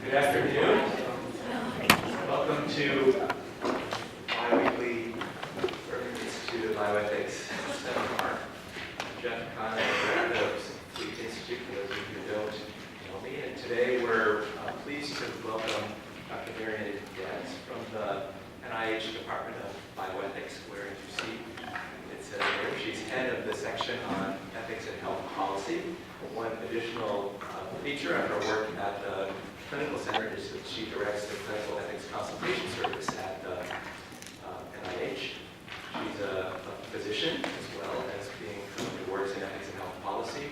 Good afternoon. Welcome to bi-weekly Urban Institute of Bioethics seminar. I'm Jeff Conner, Director of Fleet Institute, for those of you who don't know me. And today we're pleased to welcome Dr. Marion Danis from the NIH Department of Bioethics, where you see it says there she's head of the section on ethics and health policy. One additional feature of her work at the Clinical Center is that she directs the Clinical Ethics Consultation Service at the NIH. She's a physician as well as being someone who works in ethics and health policy.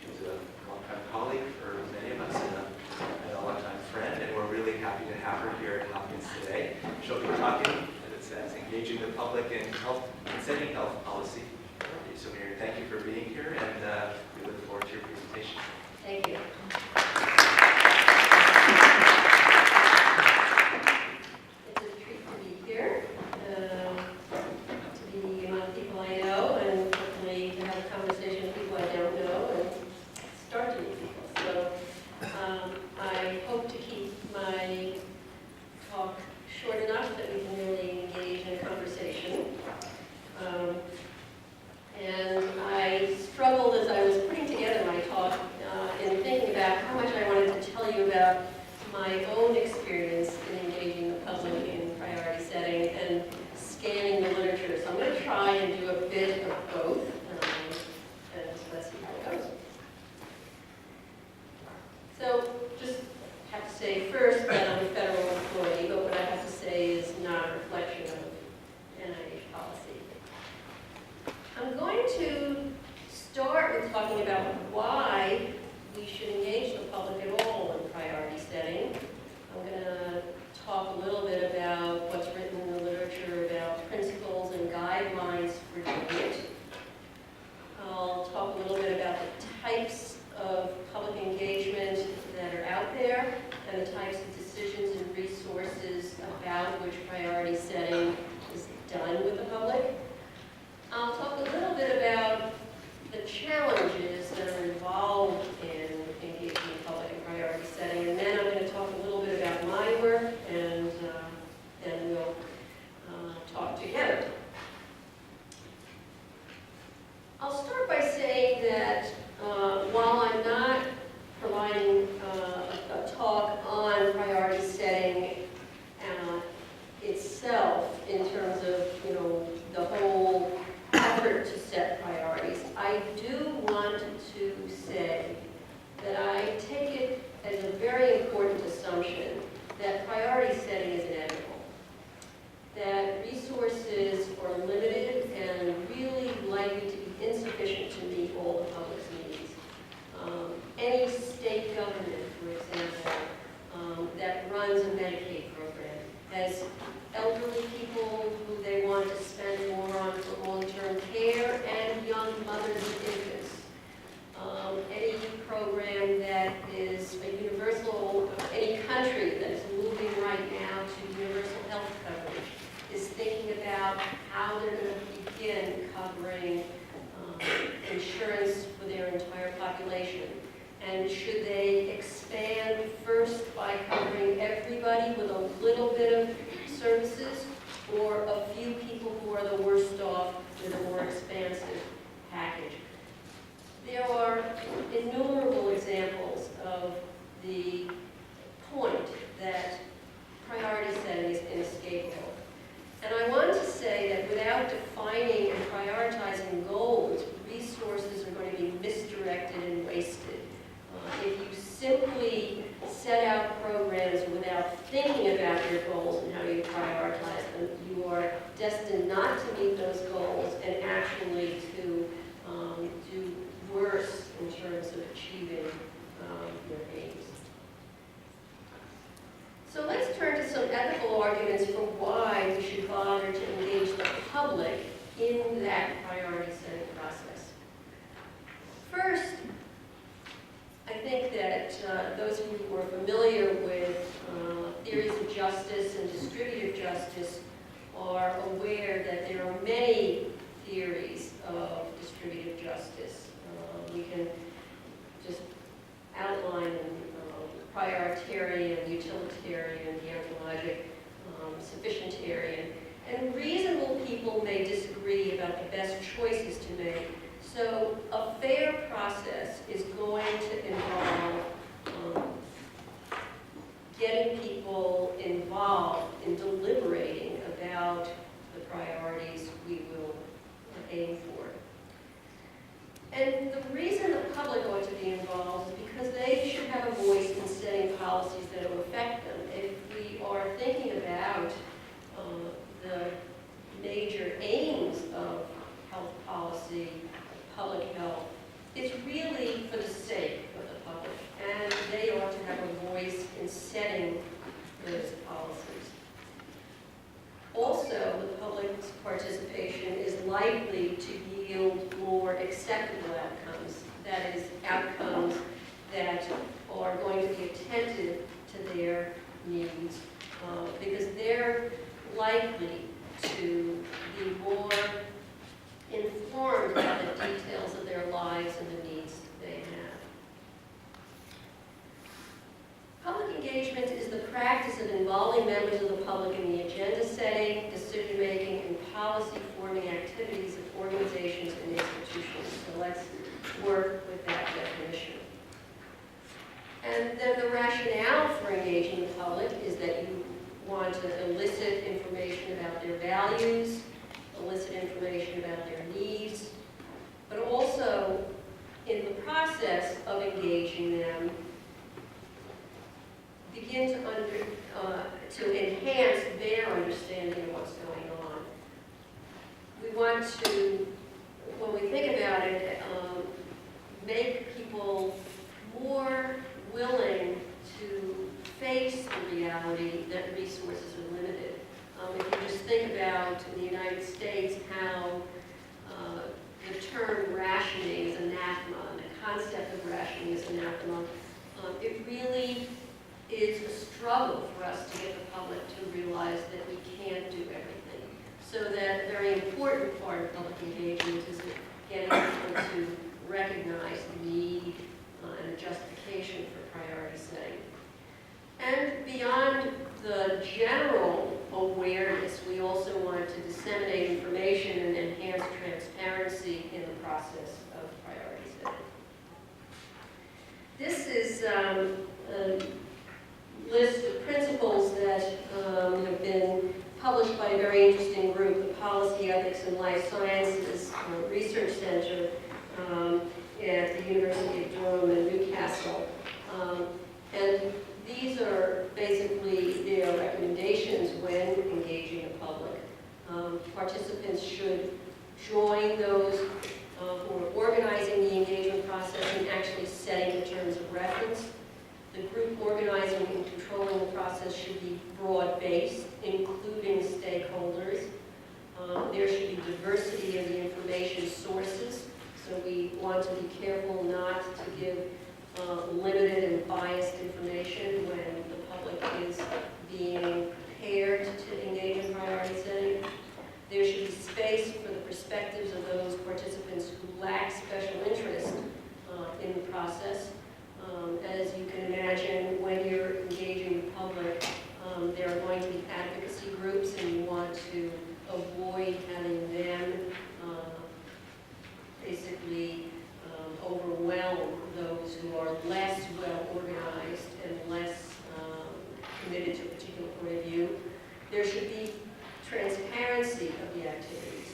She's a longtime colleague for many of us and a longtime friend, and we're really happy to have her here at Hopkins today. She'll be talking, as it says, engaging the public in health and setting health policy. So Mary, thank you for being here, and we look forward to your presentation. Thank you. It's a treat to be here, to be among people I know, and hopefully to have a conversation with people I don't know, and start to meet people. So I hope to keep my talk short enough that we can really engage in a conversation. And I struggled as I was putting together my talk in thinking about how much I wanted to tell you about my own experience in engaging the public in priority setting and scanning the literature. So I'm going to try and do a bit of both, and let's see how it goes. So just have to say first that I'm a federal employee, but what I have to say is not a reflection of NIH policy. I'm going to start with talking about why we should engage the public at all in priority setting. I'm going to talk a little bit about what's written in the literature about principles and guidelines for doing it. I'll talk a little bit about the types of public engagement that are out there and the types of decisions and resources about which priority setting is done with the public. I'll talk a little bit about the challenges that are involved in engaging the public in priority setting, and then I'm going to talk a little bit about my work, and then we'll talk together. I'll start by saying that while I'm not providing a talk on priority setting itself in terms of, the whole effort to set priorities, I do want to say that I take it as a very important assumption that priority setting is inevitable, that resources are limited and really likely to be insufficient to meet all the public's needs. Any state government, for example, that runs a Medicaid program has elderly people who they want to spend more on for long-term care and young mothers and infants. Any program that is a universal, any country that is moving right now to universal health coverage is thinking about how they're going to begin covering insurance for their entire population. And should they expand first by covering everybody with a little bit of services, or a few people who are the worst off with a more expansive package? There are innumerable examples of the point that priority setting is inescapable. And I want to say that without defining and prioritizing goals, resources are going to be misdirected and wasted. If you simply set out programs without thinking about your goals and how you prioritize them, you are destined not to meet those goals and actually to do worse in terms of achieving your aims. So let's turn to some ethical arguments for why we should bother to engage the public in that priority setting process. First, I think that those of you who are familiar with theories of justice and distributive justice are aware that there are many theories of distributive justice. We can just outline and prioritarian, utilitarian, deontologic, sufficientarian. And reasonable people may disagree about the best choices to make. So a fair process is going to involve getting people involved in deliberating about the priorities we will aim for. And the reason the public ought to be involved is because they should have a voice in setting policies that will affect them. If we are thinking about the major aims of health policy, public health, it's really for the sake of the public, and they ought to have a voice in setting those policies. Also, the public's participation is likely to yield more acceptable outcomes, that is, outcomes that are going to be attentive to their needs, because they're likely to be more informed about the details of their lives and the needs they have. Public engagement is the practice of involving members of the public in the agenda setting, decision-making, and policy-forming activities of organizations and institutions. So let's work with that definition. And then the rationale for engaging the public is that you want to elicit information about their values, elicit information about their needs, but also in the process of engaging them, begin to enhance their understanding of what's going on. We want to, when we think about it, make people more willing to face the reality that resources are limited. If you just think about in the United States how the term rationing is anathema, and the concept of rationing is anathema, it really is a struggle for us to get the public to realize that we can't do everything. So that a very important part of public engagement is getting people to recognize the need and a justification for priority setting. And beyond the general awareness, we also want to disseminate information and enhance transparency in the process of priority setting. This is a list of principles that have been published by a very interesting group, the Policy, Ethics, and Life Sciences Research Center at the University of Durham and Newcastle. And these are basically their recommendations when engaging the public. Participants should join those who are organizing the engagement process and actually setting the terms of reference. The group organizing and controlling the process should be broad-based, including stakeholders. There should be diversity of the information sources, so we want to be careful not to give limited and biased information when the public is being prepared to engage in priority setting. There should be space for the perspectives of those participants who lack special interest in the process. As you can imagine, when you're engaging the public, there are going to be advocacy groups, and you want to avoid having them basically overwhelm those who are less well organized and less committed to a particular point of view. There should be transparency of the activities.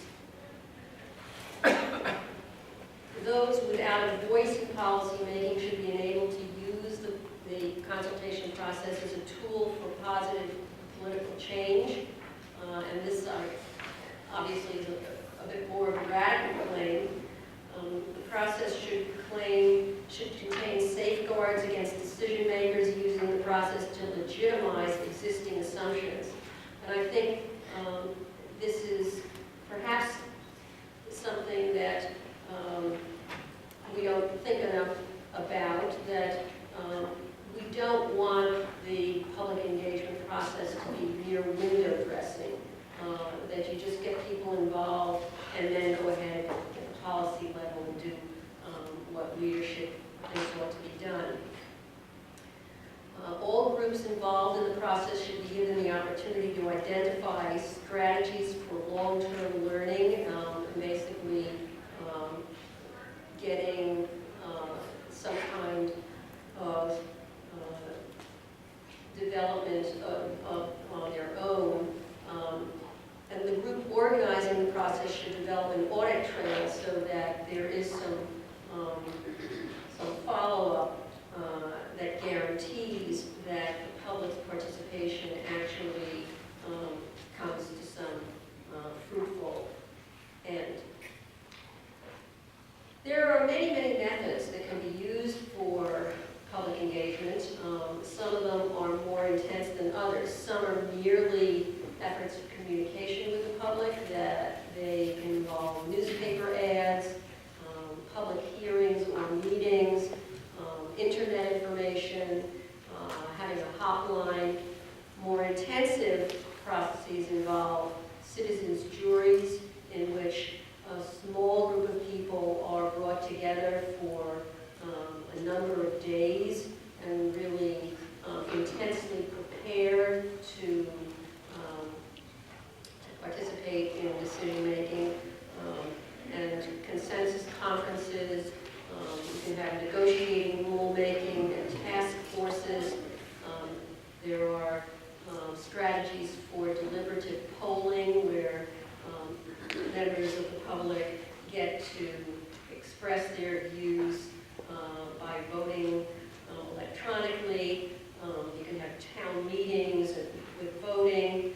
Those without a voice in policy making should be enabled to use the consultation process as a tool for positive political change. And this obviously is a bit more of a radical claim. The process should contain safeguards against decision makers using the process to legitimize existing assumptions. And I think this is perhaps something that we don't think enough about, that we don't want the public engagement process to be mere window dressing, that you just get people involved and then go ahead at the policy level and do what leadership thinks ought to be done. All groups involved in the process should be given the opportunity to identify strategies for long-term learning, and basically getting some kind of development on their own. And the group organizing the process should develop an audit trail so that there is some follow-up that guarantees that the public's participation actually comes to some fruitful end. There are many, many methods that can be used for public engagement. Some of them are more intense than others. Some are merely efforts of communication with the public, that they involve newspaper ads, public hearings or meetings, internet information, having a hotline. More intensive processes involve citizens' juries, in which a small group of people are brought together for a number of days and really intensely prepared to participate in decision-making, and consensus conferences. You can have negotiating rulemaking and task forces. There are strategies for deliberative polling where members of the public get to express their views by voting electronically. You can have town meetings with voting,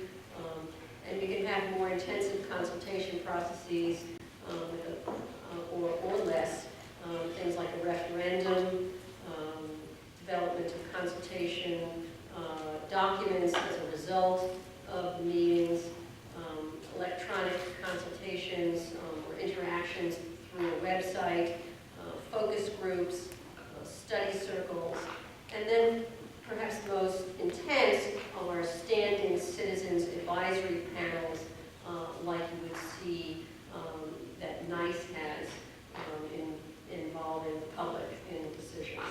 and you can have more intensive consultation processes or less. Things like a referendum, development of consultation documents as a result of the meetings, electronic consultations or interactions through a website, focus groups, study circles, and then perhaps the most intense are standing citizens advisory panels like you would see that NICE has involving the public in decisions.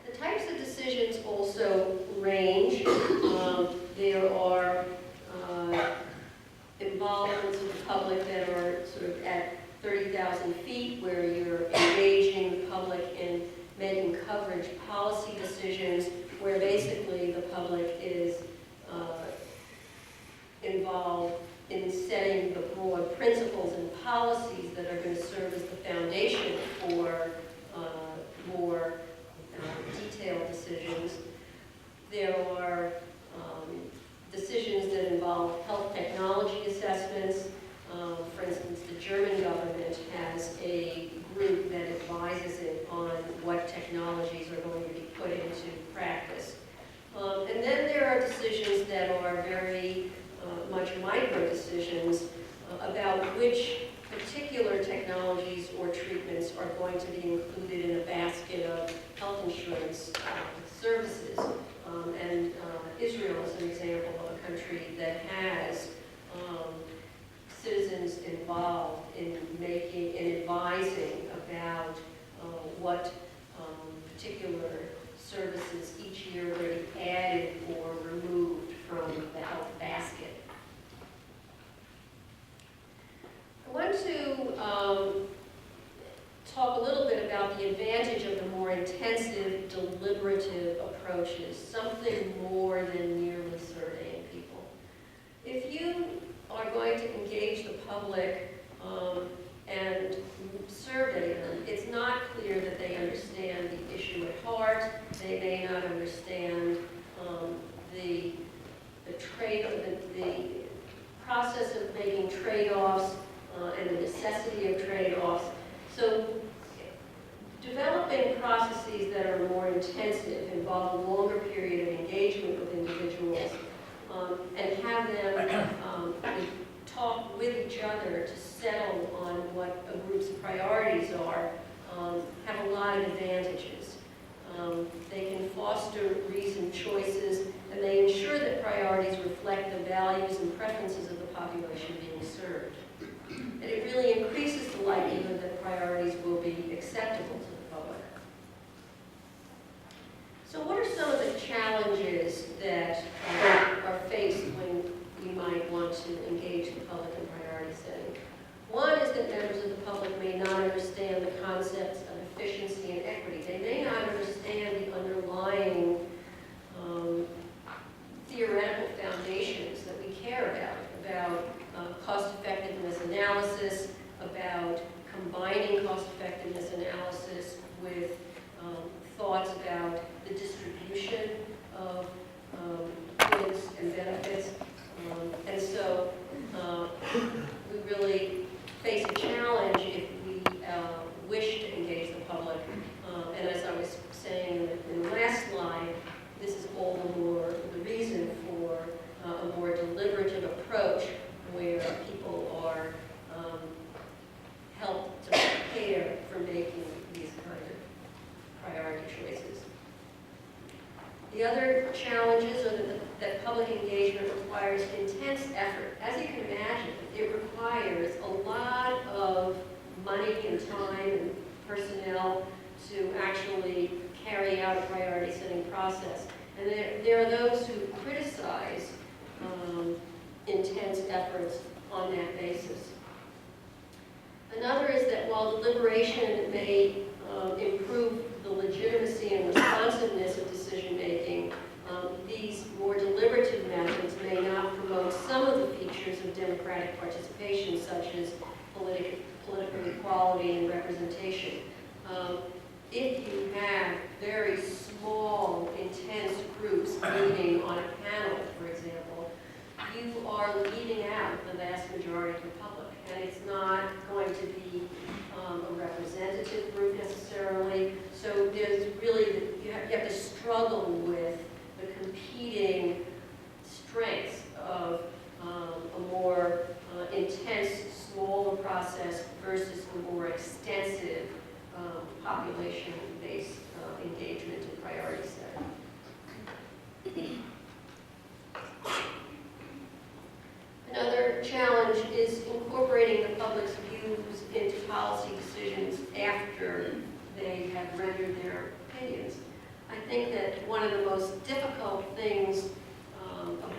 The types of decisions also range. There are involvements of the public that are sort of at 30,000 feet, where you're engaging the public in making coverage policy decisions, where basically the public is involved in setting the broad principles and policies that are going to serve as the foundation for more detailed decisions. There are decisions that involve health technology assessments. For instance, the German government has a group that advises it on what technologies are going to be put into practice. And then there are decisions that are very much micro decisions about which particular technologies or treatments are going to be included in a basket of health insurance services. And Israel is an example of a country that has citizens involved in making and advising about what particular services each year are going to be added or removed from the health basket. I want to talk a little bit about the advantage of the more intensive, deliberative approaches, something more than merely surveying people. If you are going to engage the public and survey them, it's not clear that they understand the issue at heart. They may not understand the process of making trade-offs and the necessity of trade-offs. So developing processes that are more intensive, involve a longer period of engagement with individuals, and have them talk with each other to settle on what a group's priorities are, have a lot of advantages. They can foster reasoned choices, and they ensure that priorities reflect the values and preferences of the population being served. And it really increases the likelihood that priorities will be acceptable to the public. So what are to engage the public in priority setting. One is that members of the public may not understand the concepts of efficiency and equity. They may not understand the underlying theoretical foundations that we care about cost-effectiveness analysis, about combining cost-effectiveness analysis with thoughts about the distribution of goods and benefits. And so we really face a challenge if we wish to engage the public. And as I was saying in the last slide, this is all the more the reason for a more deliberative approach where people are helped to prepare for making these kind of priority choices. The other challenges are that public engagement requires intense effort. As you can imagine, it requires a lot of money and time and personnel to actually carry out a priority setting process. And there are those who criticize intense efforts on that basis. Another is that while deliberation may improve the legitimacy and responsiveness of decision-making, these more deliberative methods may not promote some of the features of democratic participation, such as political equality and representation. If you have very small, intense groups meeting on a panel, for example, you are leaving out the vast majority of the public, and it's not going to be a representative group necessarily. So there's really, you have to struggle with the competing strengths of a more intense, smaller process versus a more extensive population-based engagement in priority setting. Another challenge is incorporating the public's views into policy decisions after they have rendered their opinions. I think that one of the most difficult things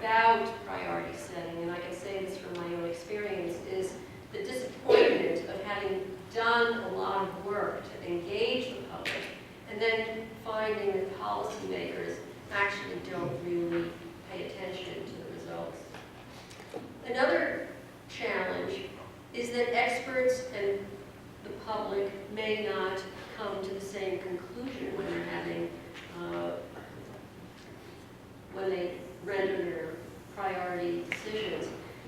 about priority setting, and I can say this from my own experience, is the disappointment of having done a lot of work to engage the public and then finding that policymakers actually don't really pay attention to the results. Another challenge is that experts and the public may not come to the same conclusion when they're having, when they render their priority decisions.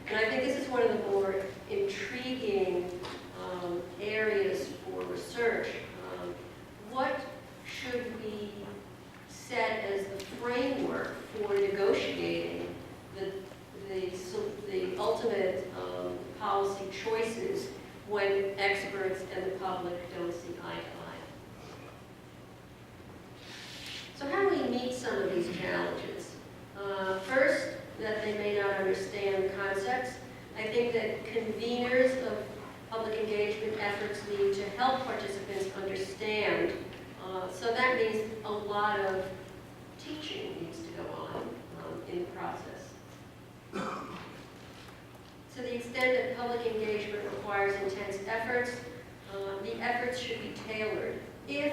And I think this is one of the more intriguing areas for research. What should we set as the framework for negotiating the ultimate policy choices when experts and the public don't see eye to eye? So how do we meet some of these challenges? First, that they may not understand concepts. I think that conveners of public engagement efforts need to help participants understand. So that means a lot of teaching needs to go on in the process. To the extent that public engagement requires intense efforts, the efforts should be tailored. If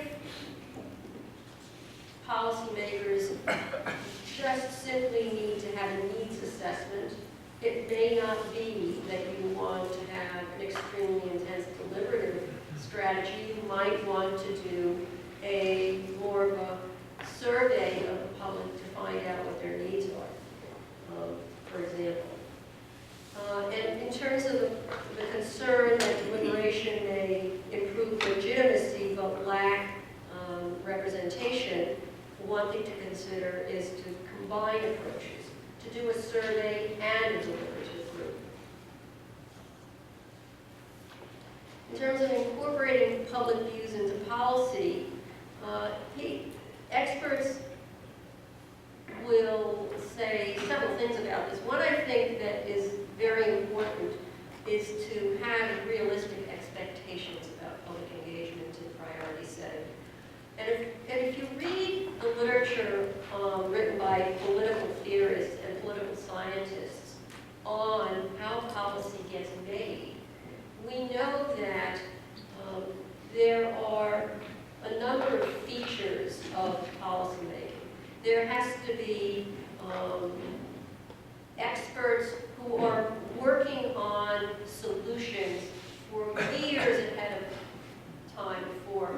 policymakers just simply need to have a needs assessment, it may not be that you want to have an extremely intense deliberative strategy. You might want to do a more of a survey of the public to find out what their needs are, for example. And in terms of the concern that deliberation may improve legitimacy but lack representation, one thing to consider is to combine approaches, to do a survey and a deliberative group. In terms of incorporating public views into policy, experts will say several things about this. One I think that is very important is to have realistic expectations about public engagement in priority setting. And if you read the literature written by political theorists and political scientists on how we know that there are a number of features of policymaking. There has to be experts who are working on solutions for years ahead of time before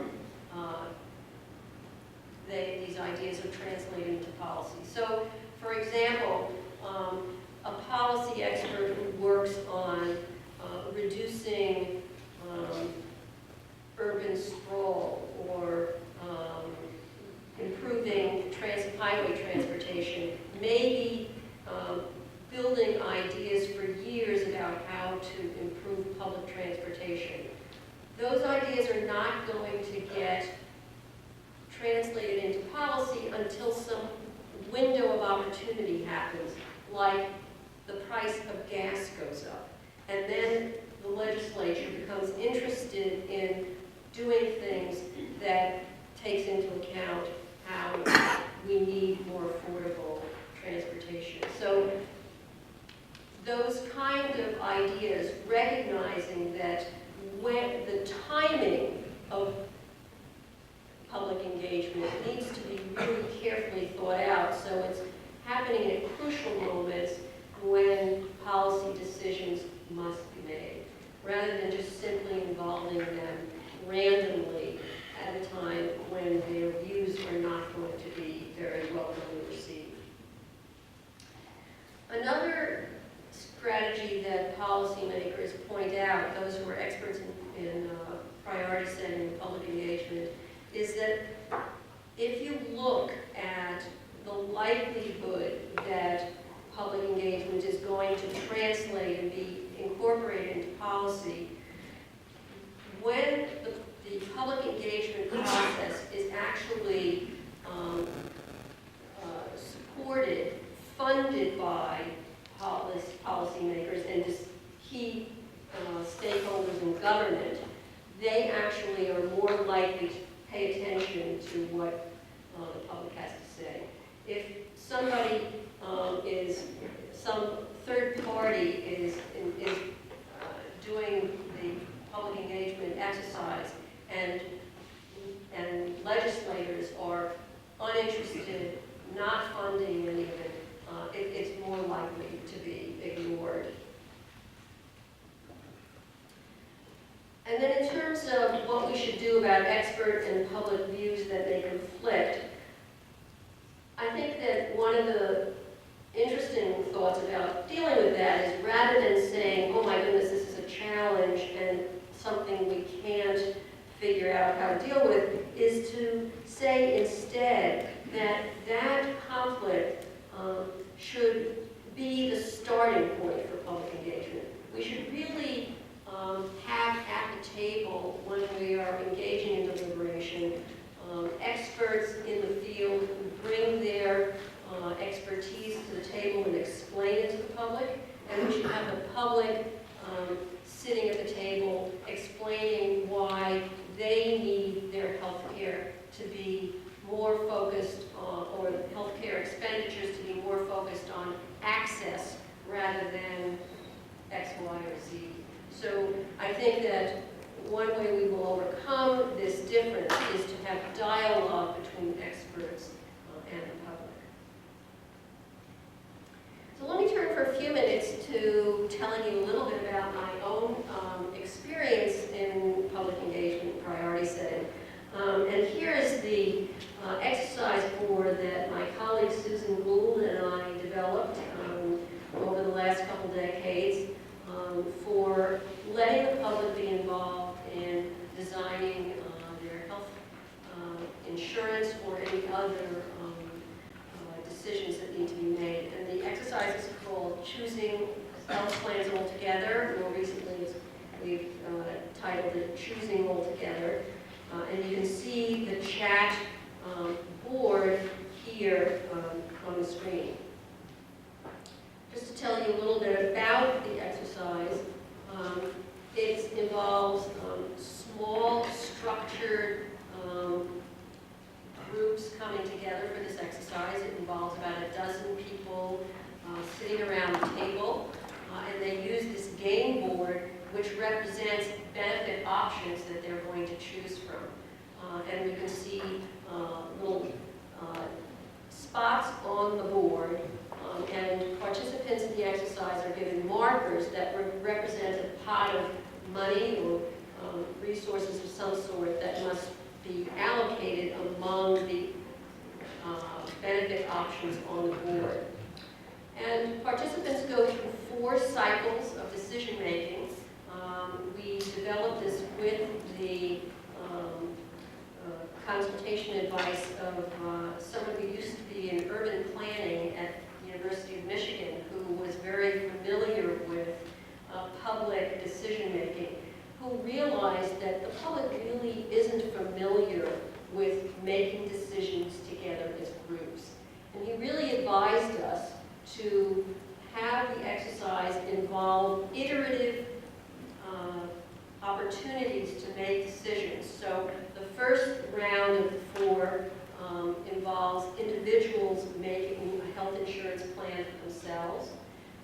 these ideas are translated into policy. So, for example, a policy expert who works on reducing urban sprawl or improving highway transportation may be building ideas for years about how to improve public transportation. Those ideas are not going to get translated into policy until some window of opportunity happens, like the price of gas goes up. And then the legislature becomes interested in doing things that takes into account how we need more affordable transportation. So those kind of ideas, recognizing that when the timing of public engagement needs to be really carefully thought out, so it's happening at crucial moments when policy decisions must be made, rather than just simply involving them randomly at a time when their views are not going to be very welcomely received. Another strategy that policymakers point out, those who are experts in priority setting and public engagement, is that if you look at the likelihood that public engagement is going to translate and be incorporated into policy, when the public engagement process is actually supported, funded by policymakers and just key stakeholders in government, they actually are more likely to pay attention to what the public has to say. If somebody some third party is doing the public engagement exercise and legislators are uninterested, not funding any of it, it's more likely to be ignored. And then in terms of what we should do about expert and public views that may conflict, I think that one of the interesting thoughts about dealing with that is, rather than saying, oh my goodness, this is a challenge and something we can't figure out how to deal with, is to say instead that that conflict should be the starting point for public engagement. We should really have at the table, when we are engaging in deliberation, experts in the field who bring their expertise to the table and explain it to the public, and we should have the public sitting at the table explaining why they need their health care to be more focused on, or healthcare expenditures to be more focused on access rather than X, Y, or Z. So I think that one way we will overcome this difference is to have dialogue between experts and the public. So let me turn for a few minutes to telling you a little bit about my own experience in public engagement and priority setting. And here is the exercise board that my colleague Susan Gould and I developed over the last couple decades for letting the public be involved in designing their health insurance or any other decisions that need to be made. And the exercise is called Choosing Health Plans Altogether. More recently, we've titled it Choosing Altogether. And you can see the chat board here on the screen. Just to tell you a little bit about the exercise, it involves small, structured groups coming together for this exercise. It involves about a dozen people sitting around the table, and they use this game board which represents benefit options that they're going to choose from. And we can see little spots on the board, and participants in the exercise are given markers that represent a pot of money or resources of some sort that must be allocated among the benefit options on the board. And participants go through 4 cycles of decision making. We developed this with the consultation advice of someone who used to be in urban planning at the University of Michigan, who was very familiar with public decision making, who realized that the public really isn't familiar with making decisions together as groups. And he really advised us to have the exercise involve iterative opportunities to make decisions. So the first round of the 4 involves individuals making a health insurance plan for themselves.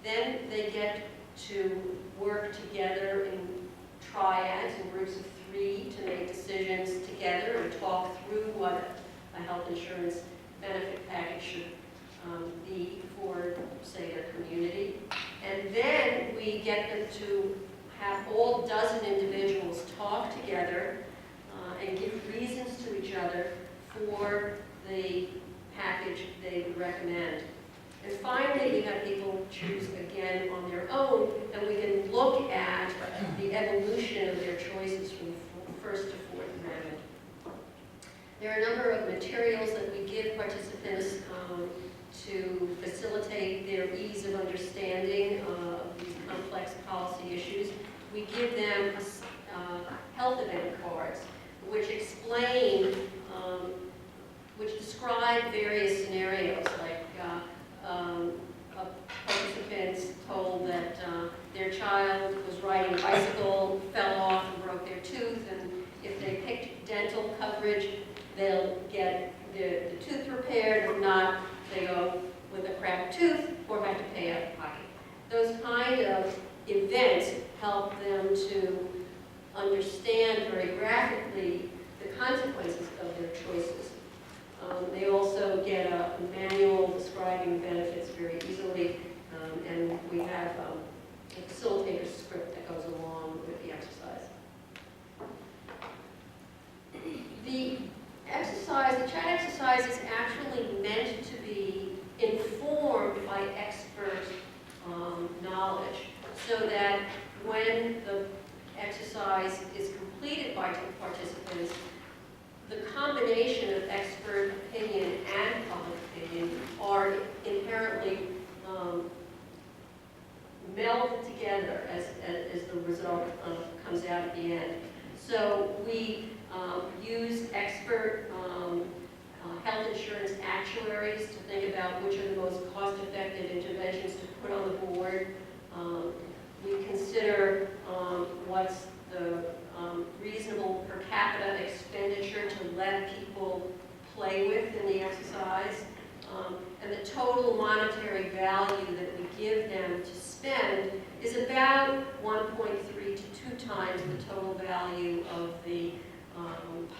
Then they get to work together in triads, in groups of 3, to make decisions together and talk through what a health insurance benefit package should be for, say, their community. And then we get them to have all dozen individuals talk together and give reasons to each other for the package they would recommend. And finally, we have people choose again on their own, and we can look at the evolution of their choices from the first to 4th amendment. There are a number of materials that we give participants to facilitate their ease of understanding of these complex policy issues. We give them health event cards, which explain, which describe various scenarios, like a participant told that their child was riding a bicycle, fell off and broke their tooth, and if they picked dental coverage, they'll get the tooth repaired. If not, they go with a cracked tooth or have to pay out of pocket. Those kind of events help them to understand very graphically the consequences of their choices. They also get a manual describing benefits very easily, and we have a facilitator script that goes along with the exercise. The chat exercise is actually meant to be informed by expert knowledge, so that when the exercise is completed by participants, the combination of expert opinion and public opinion are inherently melded together as the result comes out at the end. So we use expert health insurance actuaries to think about which are the most cost-effective interventions to put on the board. We consider what's the reasonable per capita expenditure to let people play with in the exercise, and the total monetary value that we give them to spend is about 1.3 to 2 times the total value of the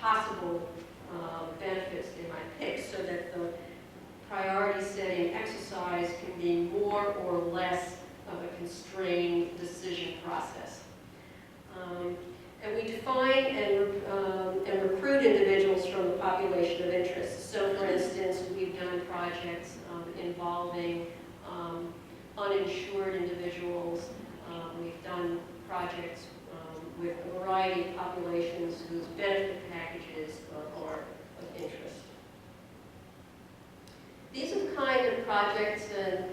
possible benefits they might pick, so that the priority setting exercise can be more or less of a constrained decision process. And we define and recruit individuals from the population of interest. So for instance, we've done projects involving uninsured individuals. We've done projects with a variety of populations whose benefit packages are of interest. These are the kind of projects and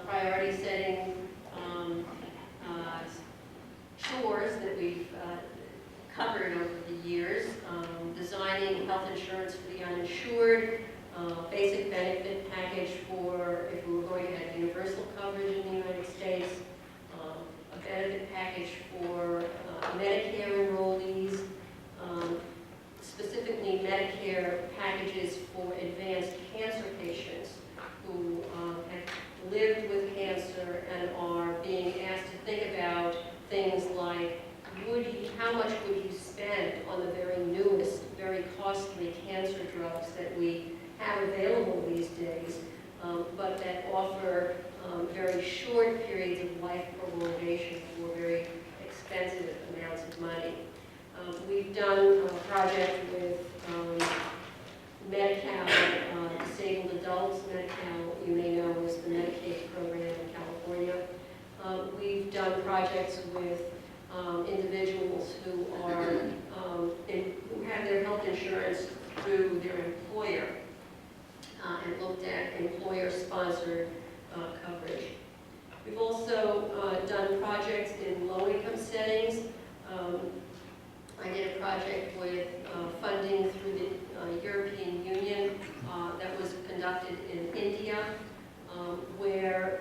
priority setting chores that we've covered over the years. Designing health insurance for the uninsured, basic benefit package for if we were going to have universal coverage in the United States, a benefit package for Medicare enrollees, specifically Medicare packages for advanced cancer patients who have lived with cancer and are being asked to think about things like how much would you spend on the very newest, very costly cancer drugs that we have available these days, but that offer very short periods of life prolongation for very expensive amounts of money. We've done a project with Medi-Cal, disabled adults. Medi-Cal, you may know, is the Medicaid program in California. We've done projects with individuals who are who have their health insurance through their employer, and looked at employer-sponsored coverage. We've also done projects in low-income settings. I did a project with funding through the European Union that was conducted in India, where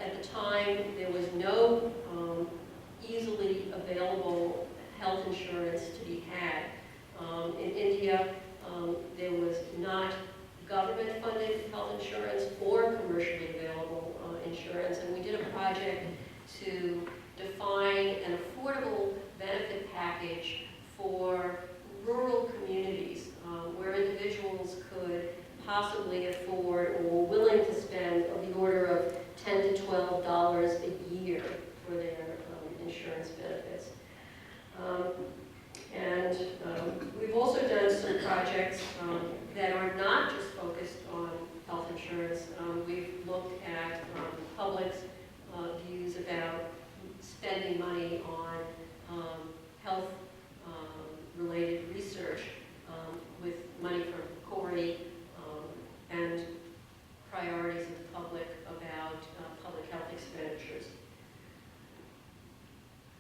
at the time there was no easily available health insurance to be had. In India, there was not government-funded health insurance or commercially available insurance, and we did a project to define an affordable benefit package for rural communities where individuals could possibly afford or were willing to spend of the order of $10 to $12 a year for their insurance benefits. We've also done some projects that are not just focused on health insurance. We've looked at public's views about spending money on health-related research with money from Corey and priorities of the public about public health expenditures.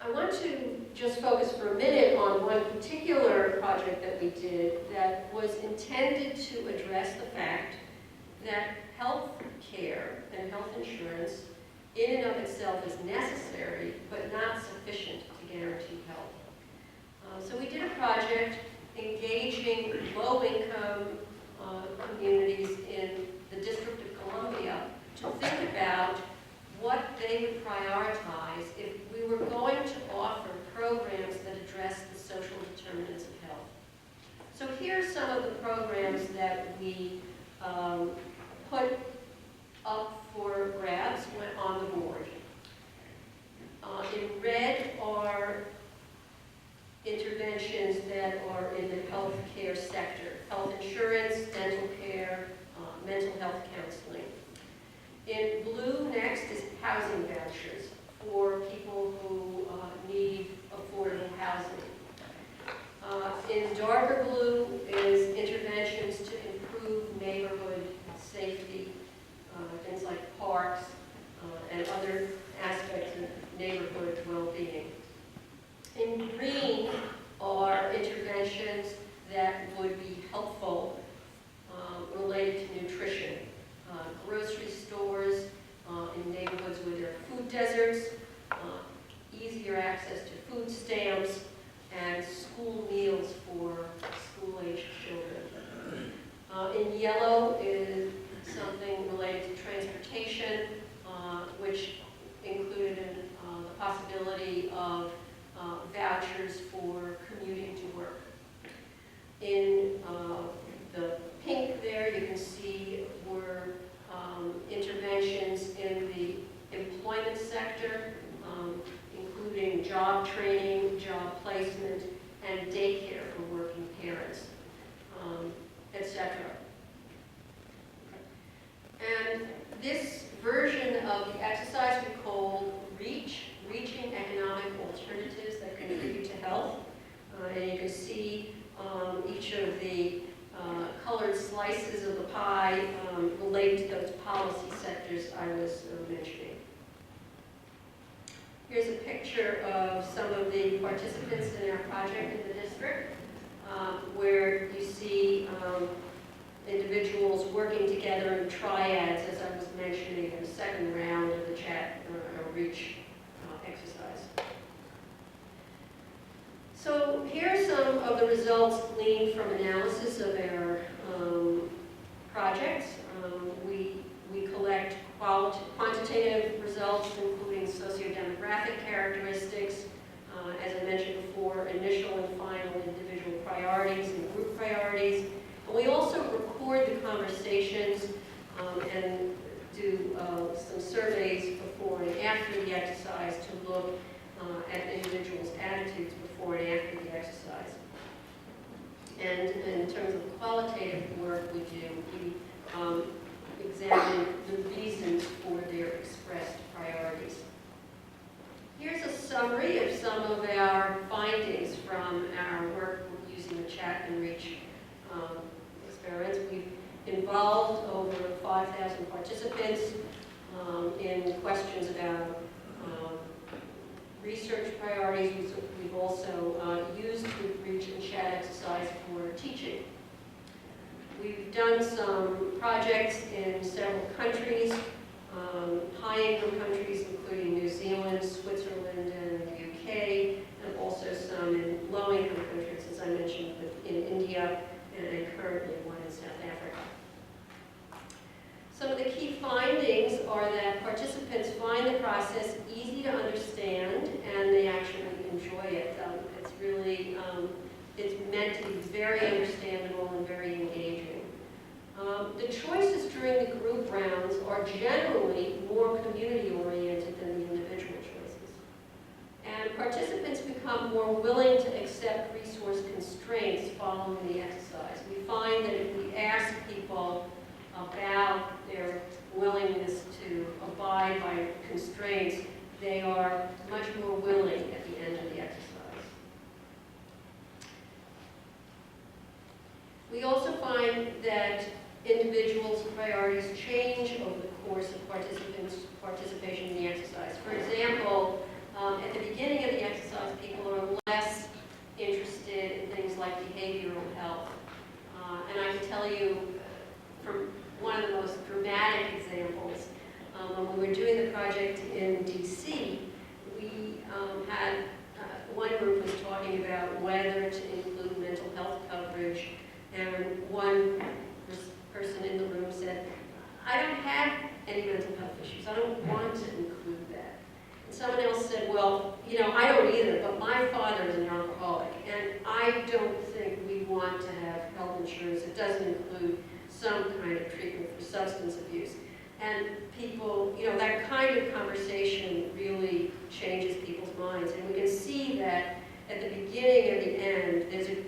I want to just focus for a minute on one particular project that we did that was intended to address the fact that health care and health insurance in and of itself is necessary, but not sufficient to guarantee health. So we did a project engaging low-income communities in the District of Columbia to think about what they would prioritize if we were going to offer programs that address the social determinants of health. So here are some of the programs that we put up for grabs on the board. In red are interventions that are in the healthcare sector: health insurance, dental care, mental health counseling. In blue next is housing vouchers for people who need affordable housing. In darker blue is interventions to improve neighborhood safety, things like parks and other aspects of neighborhood well-being. In green are interventions that would be helpful related to nutrition. Grocery stores in neighborhoods where there are food deserts, easier access to food stamps, and school meals for school-aged children. In yellow is something related to transportation, which included the possibility of vouchers for commuting to work. In the pink there, you can see were interventions in the employment sector, including job training, job placement, and daycare for working parents, etc. And this version of the exercise we call Reaching Economic Alternatives that Contribute to Health. And you can see each of the colored slices of the pie related to those policy sectors I was mentioning. Here's a picture of some of the participants in our project in the district, where you see individuals working together in triads, as I was mentioning in the second round of the chat reach exercise. So here are some of the results gleaned from analysis of our projects. We collect quantitative results, including sociodemographic characteristics. As I mentioned before, for initial and final individual priorities and group priorities. And we also record the conversations and do some surveys before and after the exercise to look at individuals' attitudes before and after the exercise. And in terms of qualitative work we do, we examine the reasons for their expressed priorities. Here's a summary of some of our findings from our work using the chat and reach experiments. We've involved over 5,000 participants in questions about research priorities. We've also used the reach and chat exercise for teaching. We've done some projects in several countries, high-income countries including New Zealand, Switzerland, and the UK, and also some in low-income countries, as I mentioned, in India, and currently one in South Africa. Some of the key findings are that participants find the process easy to understand and they actually enjoy it. It's really, it's meant to be very understandable and very engaging. The choices during the group rounds are generally more community-oriented than the individual choices. And participants become more willing to accept resource constraints following the exercise. We find that if we ask people about their willingness to abide by constraints, they are much more willing at the end of the exercise. We also find that individuals' priorities change over the course of participants' participation in the exercise. For example, at the beginning of the exercise, people are less interested in things like behavioral health. And I can tell you from one of the most dramatic examples, when we were doing the project in DC, we had one group was talking about whether to include mental health coverage, and one person in the room said, I don't have any mental health issues, I don't want to include that. And someone else said, well, you know, I don't either, but my father is an alcoholic, and I don't think we want to have health insurance that doesn't include some kind of treatment for substance abuse. And people, you know, that kind of conversation really changes people's minds. And we can see that at the beginning and the end, there's a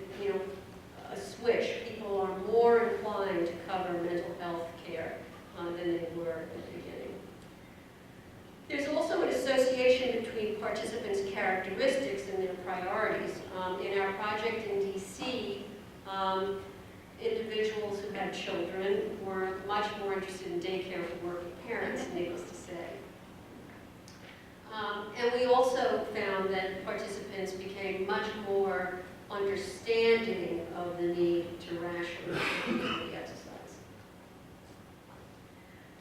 switch. People are more inclined to cover mental health care than they were at the beginning. There's also an association between participants' characteristics and their priorities. In our project in DC, individuals who had children were much more interested in daycare for working parents, needless to say. And we also found that participants became much more understanding of the need to rationalize the exercise.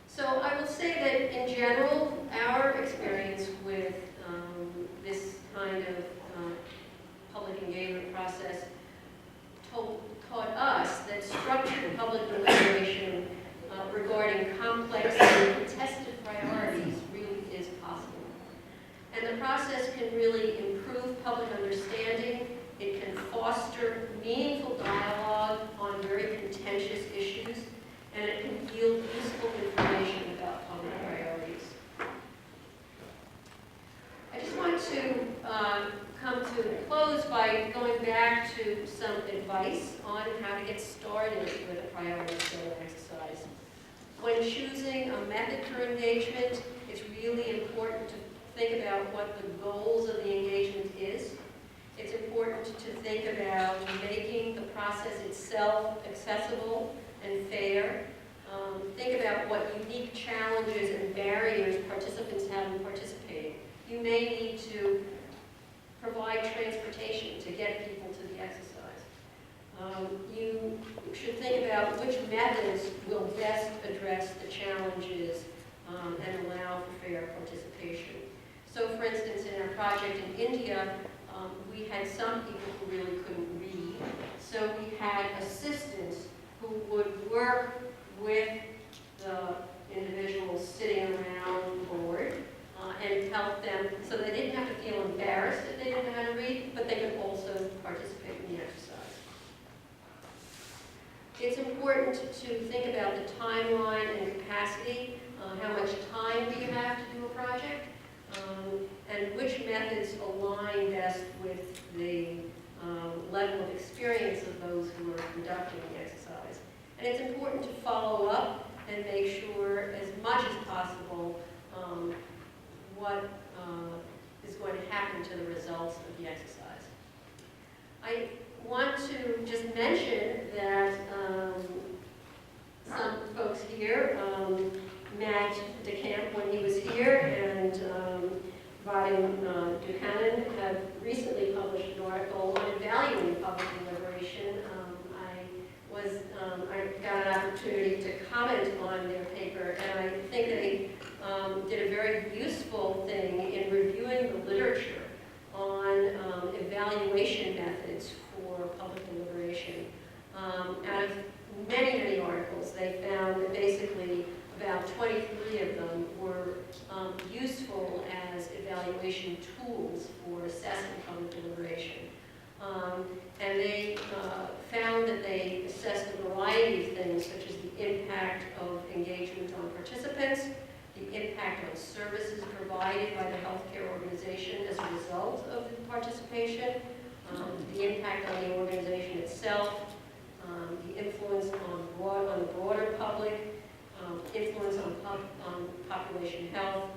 So I will say that in general, our experience with this kind of public engagement process taught us that structured public deliberation regarding complex and contested priorities really is possible. And the process can really improve public understanding. It can foster meaningful dialogue on very contentious issues, and it can yield useful information about public priorities. I just want to come to a close by going back to some advice on how to get started with a priority setting exercise. When choosing a method for engagement, it's really important to think about what the goals of the engagement is. It's important to think about making the process itself accessible and fair. Think about what unique challenges and barriers participants have in participating. You may need to provide transportation to get people to the exercise. You should think about which methods will best address the challenges and allow for fair participation. So for instance, in our project in India, we had some people who really couldn't read. So we had assistants who would work with the individuals sitting around the board and help them, so they didn't have to feel embarrassed that they didn't know how to read, but they could also to think about the timeline and capacity, how much time do you have to do a project, and which methods align best with the level of experience of those who are conducting the exercise. And it's important to follow up and make sure as much as possible what is going to happen to the results of the exercise. I want to just mention that some folks here, Matt DeCamp when he was here, and Marion Danis have recently published an article on evaluating public deliberation. I got an opportunity to comment on their paper, and I think they did a very useful thing in reviewing the literature on evaluation methods for public deliberation. Out of many, many articles, they found that basically about 23 of them were useful as evaluation tools for assessing public deliberation. And they found that they assessed a variety of things, such as the impact of engagement on participants, the impact on services provided by the healthcare organization as a result of the participation, the impact on the organization itself, the influence on the broader public, influence on population health,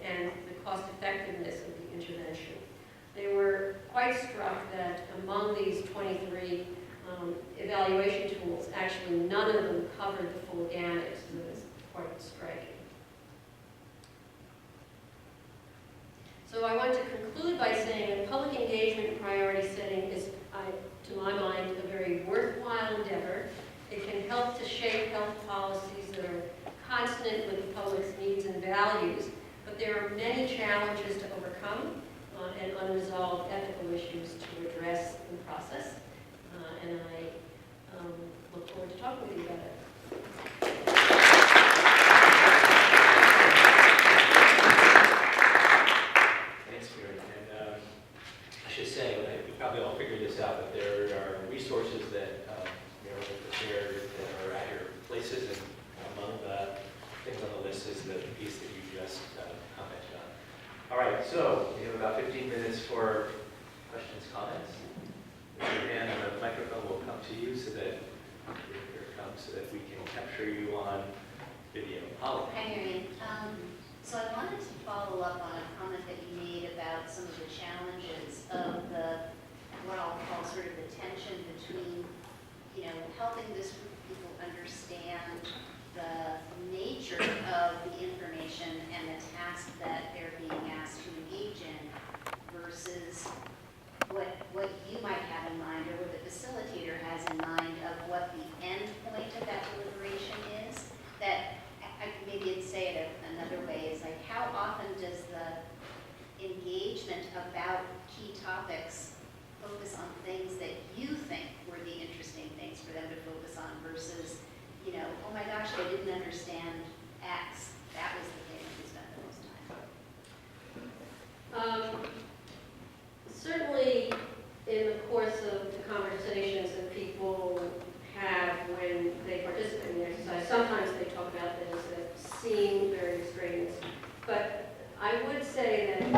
and the cost effectiveness of the intervention. They were quite struck that among these 23 evaluation tools, actually none of them covered the full gamut, so it was quite striking. So I want to conclude by saying that public engagement and priority setting is, to my mind, a very worthwhile endeavor. It can help to shape health policies that are consonant with the public's needs and values, but there are many challenges to overcome and unresolved ethical issues to address in the process. And I look forward to talking with you about it. Thanks, Karen. And I should say, we probably all figured this out, but there are resources that Marion prepared that are at your places, and among the things on the list is the piece that you just commented on. All right, so we have about 15 minutes for questions, comments. Raise your hand and the microphone will come to you so that, here it comes, so that we can capture you on video. Holly. Hi, Marion. So I wanted to follow up on a comment that you made about some of the challenges of what I'll call sort of the tension between, helping this group of people understand the nature of the information and the task that they're being asked to engage in versus what you might have in mind or what the facilitator has in mind of what the end point of that deliberation is. That maybe I'd say it another way is like, how often does the engagement about key topics focus on things that you think were the interesting things for them to focus on versus, oh my gosh, I didn't understand X. That was the thing that we spent the most time. Certainly, in the course of the conversations that people have when they participate in the exercise, sometimes they talk about things that seem very extraneous. But I would say that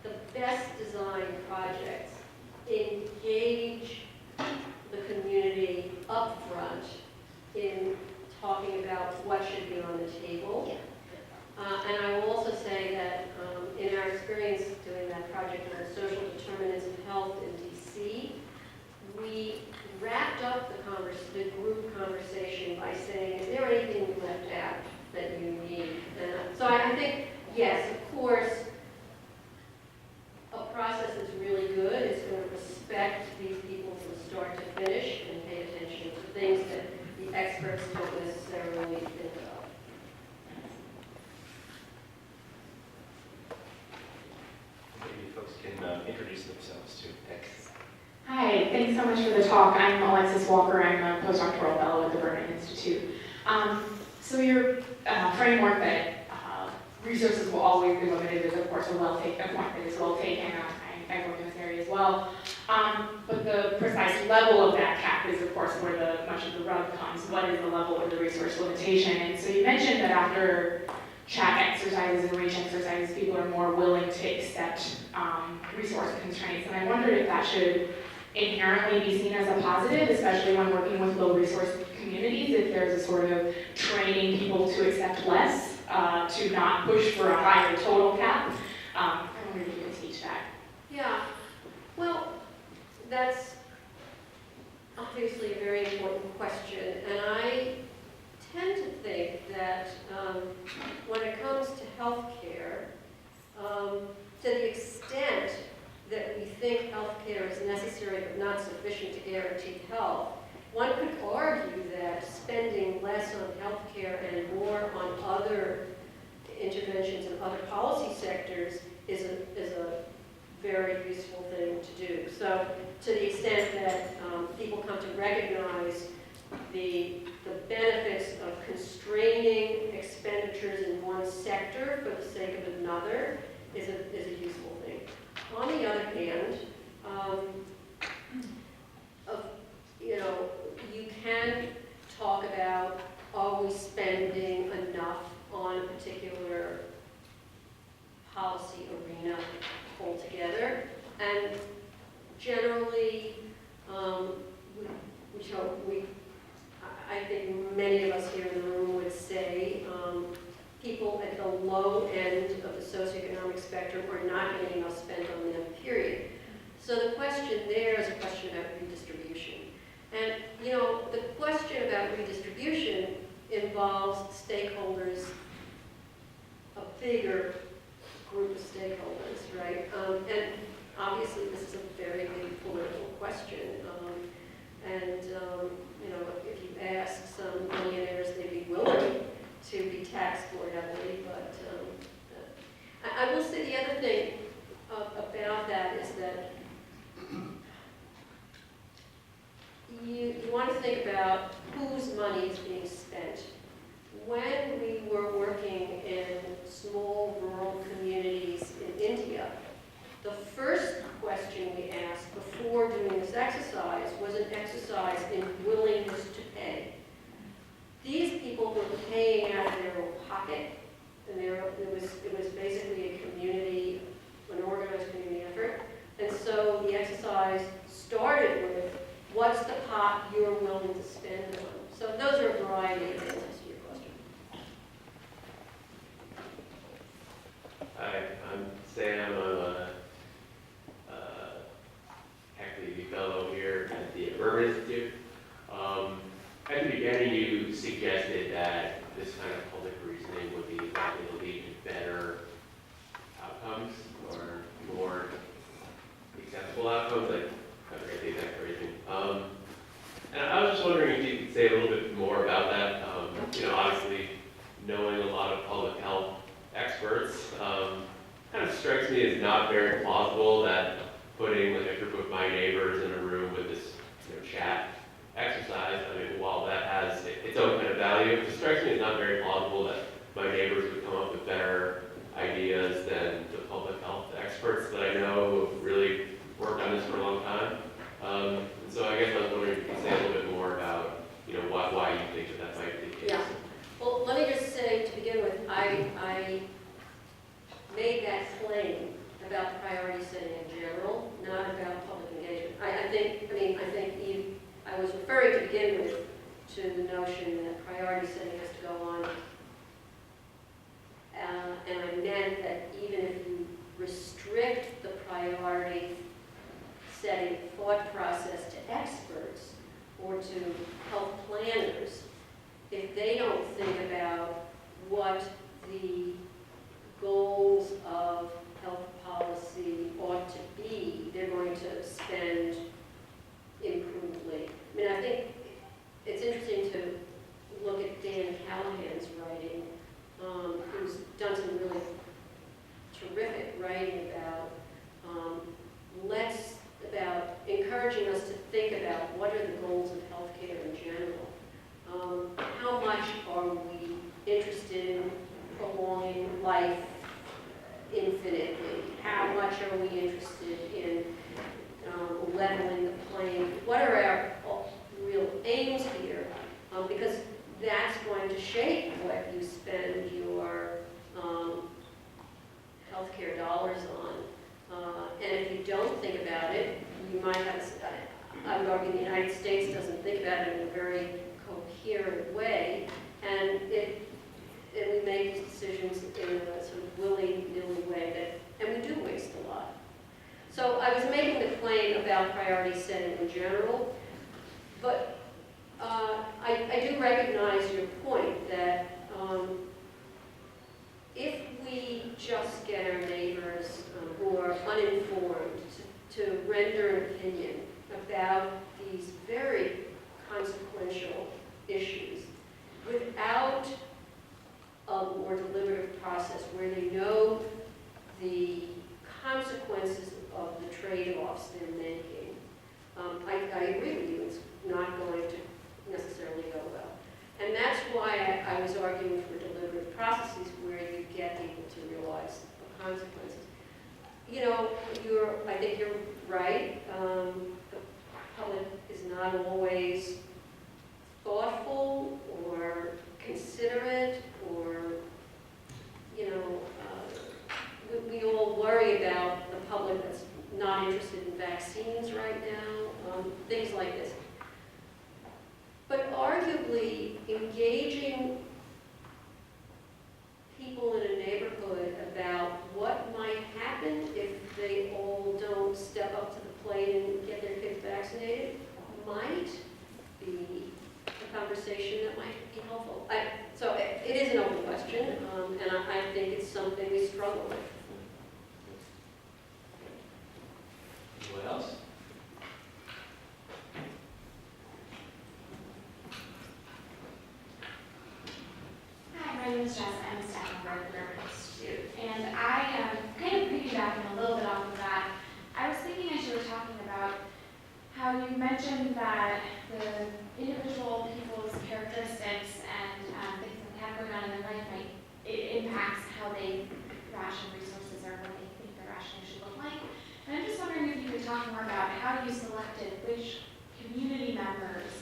the best designed projects engage the community up front in talking about what should be on the table. Yeah. And I will also say that in our experience doing that project on social determinants of health in DC, we wrapped up the group conversation by saying, is there anything you left out that you need? And so I think, yes, of course, a process that's really good is going to respect these people from start to finish and pay attention to things that the experts don't necessarily think of. Maybe folks can introduce themselves too. Thanks. Hi, thanks so much for the talk. I'm Alexis Walker. I'm a postdoctoral fellow at the Vernon Institute. So your framework that resources will always be limited is, of course, a point that is well taken. I I work in this area as well. But the precise level of that cap is, of course, where much of the rub comes. What is the level of the resource limitation? And so you mentioned that after chat exercises and reach exercises, people are more willing to accept resource constraints. And I wondered if that should inherently be seen as a positive, especially when working with low resource communities, if there's a sort of training people to accept less, to not push for a higher total cap. I wondered if you could teach that. Yeah, well, that's obviously a very important question, and I tend to think that when it comes to healthcare, to the extent that we think healthcare is necessary but not sufficient to guarantee health, one could argue that spending less on healthcare and more on other interventions in other policy sectors is a very useful thing to do. So to the extent that people come to recognize the benefits of constraining expenditures in one sector for the sake of another is a useful thing. On the other hand, you can talk about, are we spending enough on a particular policy arena altogether? And generally, I think many of us here in the room would say people at the low end of the socioeconomic spectrum are not getting enough spent on them, period. So the question there is a question about redistribution. And, the question about redistribution involves stakeholders, a bigger group of stakeholders, right? And obviously this is a very big political question. If you ask some millionaires, they'd be willing to be taxed more heavily, but I will say the other thing about that is that you want to think about whose money is being spent. When we were working in small rural communities in India, the first question we asked before doing this exercise was an exercise in willingness to pay. These people were paying out of their own pocket, and it was basically a community, an organized community effort. And so the exercise started with, what's the pot you're willing to spend on? So those are a variety of answers to your question. Hi, I'm Sam. I'm a faculty fellow here at the Urban Institute. At the beginning, you suggested that this kind of public reasoning would be likely to lead to better outcomes or more acceptable outcomes. I forget the exact phrasing. And I was just wondering if you could say a little bit more about that. Obviously, knowing a lot of public health experts kind of strikes me as not very plausible that putting like a group of my neighbors in a room with this chat exercise, while that has its own kind of value, it strikes me as not very plausible that my neighbors would come up with better ideas than the public health experts that I know who really worked on this for a long time. And so I guess I was wondering if you could say a little bit more about why you think that might be the case. Yeah. Well, let me just say to begin with, I made that claim about priority setting in general, not about public engagement. I think I was referring to begin with to the notion that priority setting has to go on, and I meant that even if you restrict the priority setting thought process to experts or to health planners, if they don't think about what the goals of health policy ought to be, they're going to spend imprudently. I think it's interesting to look at Dan Callahan's writing, who's done some really terrific writing about encouraging us to think about what are the goals of healthcare in general. How much are we interested in prolonging life infinite? are we interested in leveling the playing? What are our real aims here? Because that's going to shape what you spend your healthcare dollars on. And if you don't think about it, you might have, I would argue the United States doesn't think about it in a very coherent way, and we make these decisions in a sort of willy-nilly way and we do waste a lot. So I was making the claim about priority setting in general, but I do recognize your point that if we just get our neighbors who are uninformed to render an opinion about these very consequential issues without a more deliberative process where they know the consequences of the trade-offs they're making, I agree with you, it's not going to necessarily go well. And that's why I was arguing for deliberative processes where you get people to realize the consequences. You know, I think you're right. The public is not always thoughtful or considerate, or, you know, we all worry about the public that's not interested in vaccines right now, things like this. But arguably, engaging people in a neighborhood about what might happen if they all don't step up to the plate and get their kids vaccinated might be a conversation that might be helpful. So it is an open question, and I think it's something we struggle with. Anyone else? Hi, my name is Jess. I'm a staff member at the Urban Institute. And I am kind of piggybacking a little bit off of that. I was thinking as you were talking about how you mentioned that the individual people's characteristics and things that they have going on in their life it impacts how they ration resources or what they think their rationing should look like. And I'm just wondering if you could talk more about how you selected which community members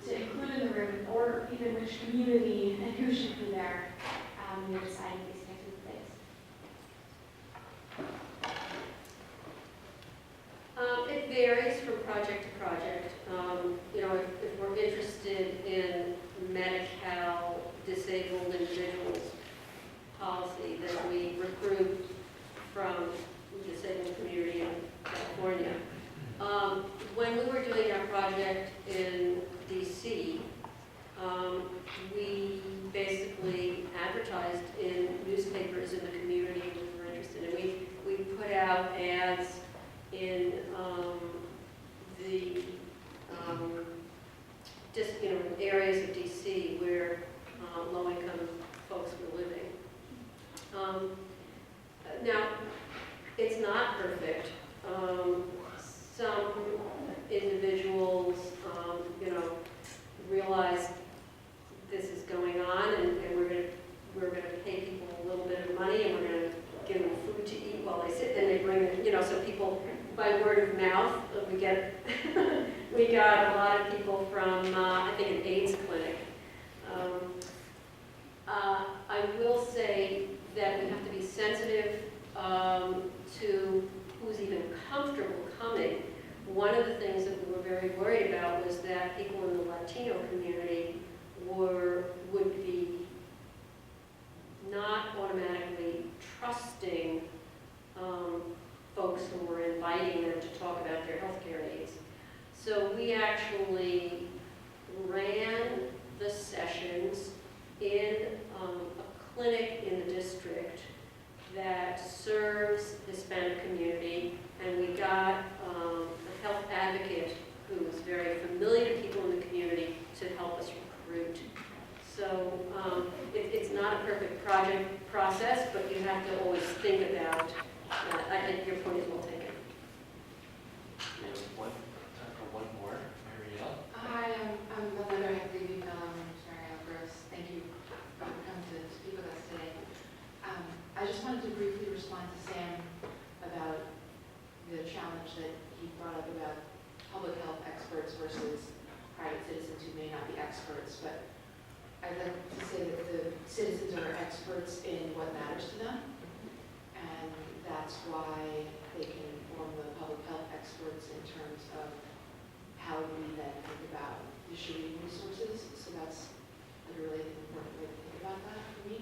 to include in the room, or even which community and who should be there when you're deciding these types of things. It varies from project to project. You know, if we're interested in Medi-Cal disabled individuals policy, then we recruit from the disabled community in California. When we were doing our project in DC, we basically advertised in newspapers in the community we were interested in. We put out ads in the just areas of DC where low-income folks were living. Now, it's not perfect. Some individuals, realize this is going on, and we're going to pay people a little bit of money, and we're going to give them food to eat while they sit. Then they bring it, so people by word of mouth. We got a lot of people from I think an AIDS clinic. I will say that we have to be sensitive to who's even comfortable coming. One of the things that we were very worried about was that people in the Latino community would be not automatically trusting folks who were inviting them to talk about their healthcare needs. So we actually ran the sessions in a clinic in the district that serves the Hispanic community, and we got a health advocate who was very familiar to people in the community to help us recruit. So it's not a perfect project process, but you have to always think about that. I think your point is well taken. We have time for one more. Marielle? public health experts versus private citizens who may not be experts, but I'd like to say that the citizens are experts in what matters to them, and that's why they can inform the public health experts in terms of how we then think about distributing resources. So that's a really important way to think about that for me.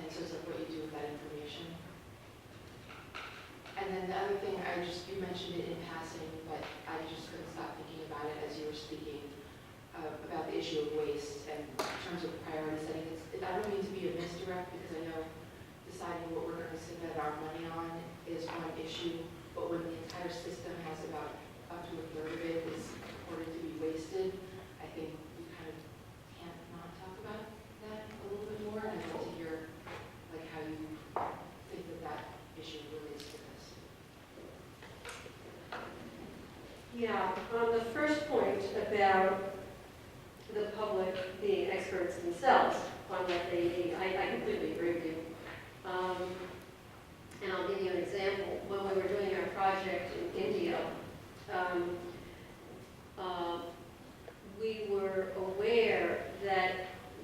And so it's like what you do with that information. And then the other thing, you mentioned it in passing, but I just couldn't stop thinking about it as you were speaking about the issue of waste and in terms of priority setting. I don't mean to be a misdirect because I know deciding what we're going to spend our money on is one issue, but when the entire system has about up to a third of it is reported to be wasted, I think we kind of can't not talk about that a little bit more. And I'd love to hear like how you think that issue relates to this. Yeah, on the first point about the public being experts themselves on what they need, I completely agree with you. And I'll give you an example. When we were doing our project in India, we were aware that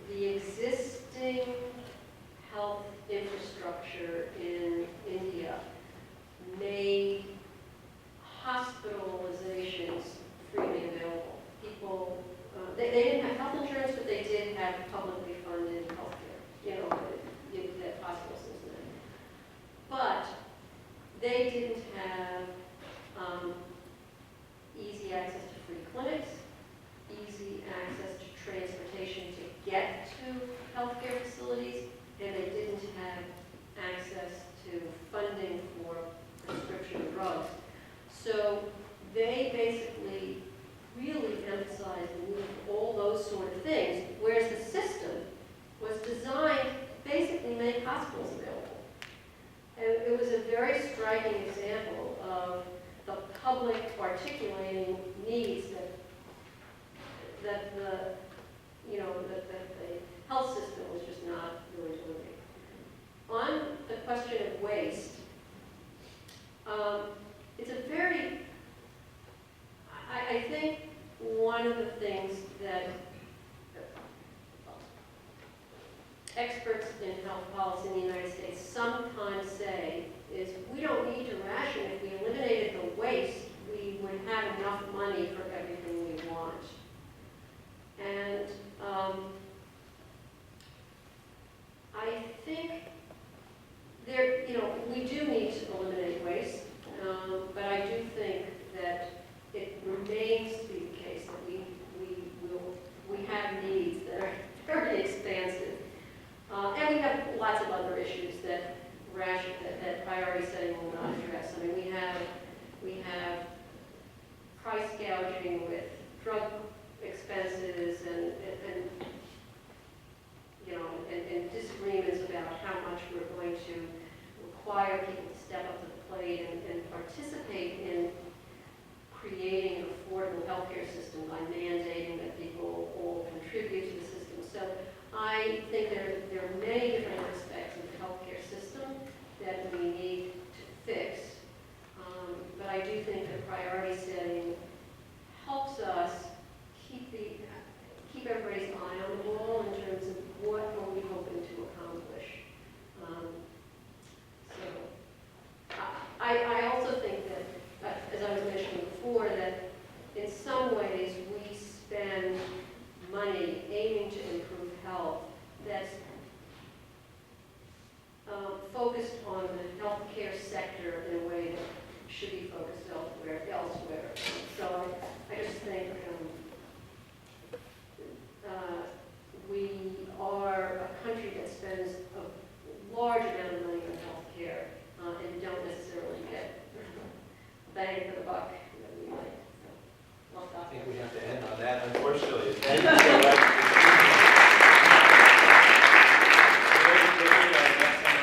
the existing health infrastructure in India made hospitalizations freely available. People, they didn't have health insurance, but they did have publicly funded health care, that hospital system. But they didn't have easy access to free clinics, easy access to transportation to get to healthcare facilities, and they didn't have access to funding for prescription drugs. So they basically really emphasized the need for all those sort of things, whereas the system was designed to basically make hospitals available. And it was a very striking example of the public articulating needs that the health system was just not really delivering. On the question of waste, it's a very, I think one of the things that experts in health policy in the United States sometimes say is we don't need to ration. If we eliminated the waste, we would have enough money for everything we want. And I think we do need to eliminate waste, but I do think that it remains to be the case that we have needs that are very expansive. And we have lots of other issues that priority setting will not address. I mean, we have price gouging with drug expenses and disagreements about how much we're going to require people to step up to the plate and participate in creating an affordable healthcare system by mandating that people all contribute to the system. So I think there are many different aspects of the healthcare system that we need to fix. But I do think that priority setting helps us keep everybody's eye on the ball in terms of what are we hoping to accomplish. I also think that, as I was mentioning before, that in some ways we spend money aiming to improve health that's focused on the healthcare sector in a way that should be focused elsewhere. So I just think we are a country that spends a large amount of money on healthcare and don't necessarily get bang for the buck that we might. So, I think we have to end on that, unfortunately.